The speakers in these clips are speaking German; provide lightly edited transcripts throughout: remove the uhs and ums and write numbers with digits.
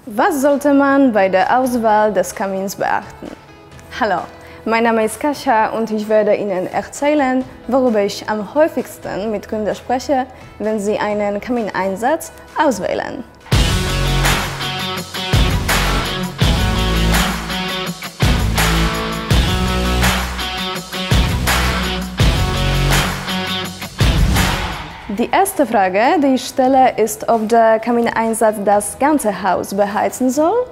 Was sollte man bei der Auswahl des Kamins beachten? Hallo, mein Name ist Kasia und ich werde Ihnen erzählen, worüber ich am häufigsten mit Kunden spreche, wenn sie einen Kamineinsatz auswählen. Die erste Frage, die ich stelle, ist, ob der Kamineinsatz das ganze Haus beheizen soll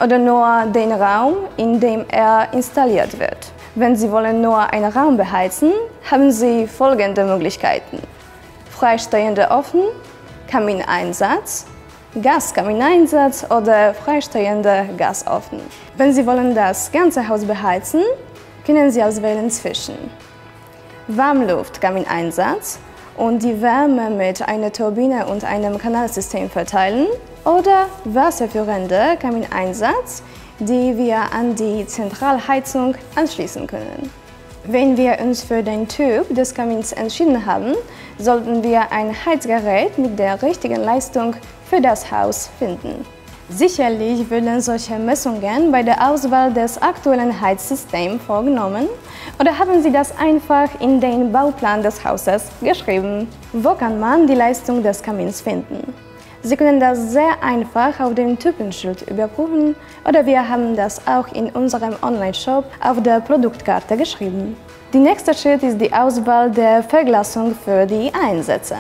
oder nur den Raum, in dem er installiert wird. Wenn Sie wollen nur einen Raum beheizen, haben Sie folgende Möglichkeiten: freistehender Ofen, Kamineinsatz, Gaskamineinsatz oder freistehender Gasofen. Wenn Sie wollen das ganze Haus beheizen, können Sie auswählen zwischen Warmluftkamineinsatz und die Wärme mit einer Turbine und einem Kanalsystem verteilen oder wasserführender Kamineinsatz, die wir an die Zentralheizung anschließen können. Wenn wir uns für den Typ des Kamins entschieden haben, sollten wir ein Heizgerät mit der richtigen Leistung für das Haus finden. Sicherlich werden solche Messungen bei der Auswahl des aktuellen Heizsystems vorgenommen, oder haben Sie das einfach in den Bauplan des Hauses geschrieben? Wo kann man die Leistung des Kamins finden? Sie können das sehr einfach auf dem Typenschild überprüfen, oder wir haben das auch in unserem Online-Shop auf der Produktkarte geschrieben. Der nächste Schritt ist die Auswahl der Verglasung für die Einsätze.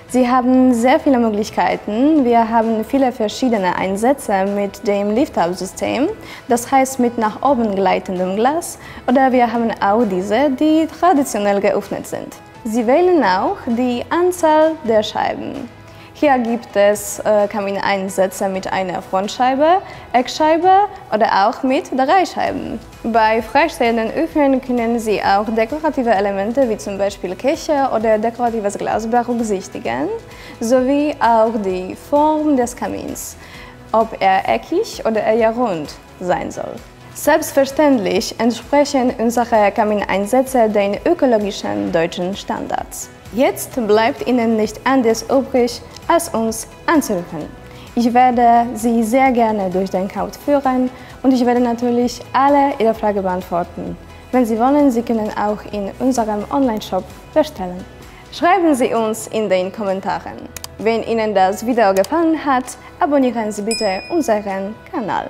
Sie haben sehr viele Möglichkeiten. Wir haben viele verschiedene Einsätze mit dem Lift-Up-System, das heißt mit nach oben gleitendem Glas, oder wir haben auch diese, die traditionell geöffnet sind. Sie wählen auch die Anzahl der Scheiben. Hier gibt es Kamineinsätze mit einer Frontscheibe, Eckscheibe oder auch mit 3 Scheiben. Bei freistehenden Öfen können Sie auch dekorative Elemente wie zum Beispiel Kelche oder dekoratives Glas berücksichtigen, sowie auch die Form des Kamins, ob er eckig oder eher rund sein soll. Selbstverständlich entsprechen unsere Kamineinsätze den ökologischen deutschen Standards. Jetzt bleibt Ihnen nicht anders übrig, als uns anzurufen. Ich werde Sie sehr gerne durch den Kauf führen und ich werde natürlich alle Ihre Fragen beantworten. Wenn Sie wollen, Sie können auch in unserem Online-Shop bestellen. Schreiben Sie uns in den Kommentaren. Wenn Ihnen das Video gefallen hat, abonnieren Sie bitte unseren Kanal.